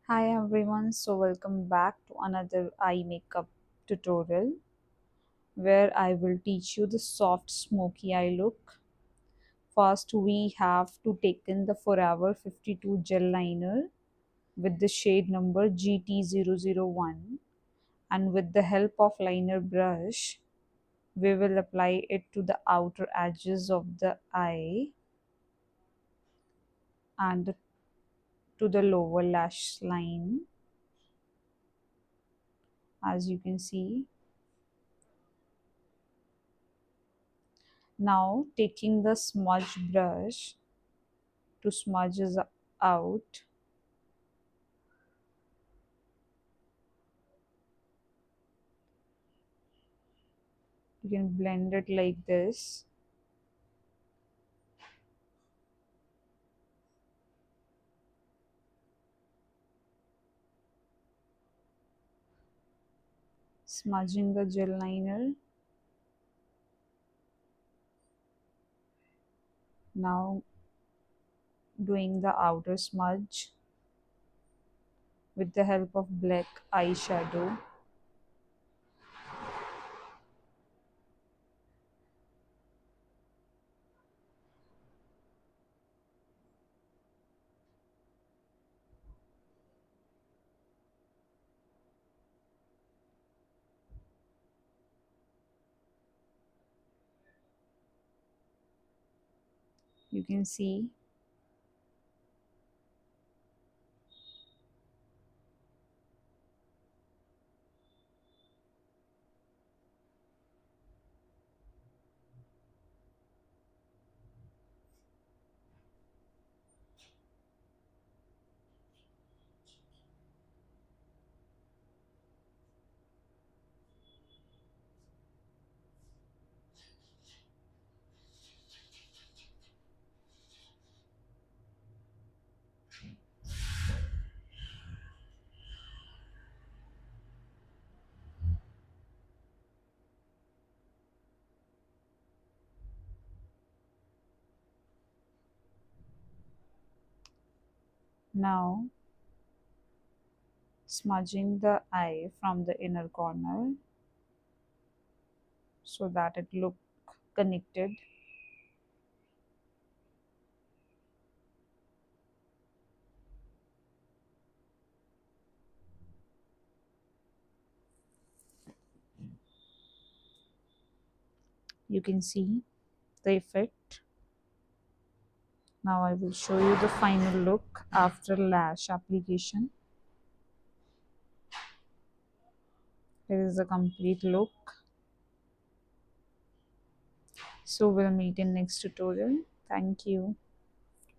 Hi everyone, so welcome back to another eye makeup tutorial where I will teach you the soft smoky eye look. First we have to take in the Forever 52 gel liner with the shade number GT001, and with the help of liner brush we will apply it to the outer edges of the eye and to the lower lash line, as you can see. Now taking the smudge brush to smudge it out, you can blend it like this. Smudging the gel liner. Now doing the outer smudge with the help of black eyeshadow. You can see. Now smudging the eye from the inner corner so that it look connected. You can see the effect. Now I will show you the final look after lash application. Here is the complete look. So we'll meet in next tutorial. Thank you.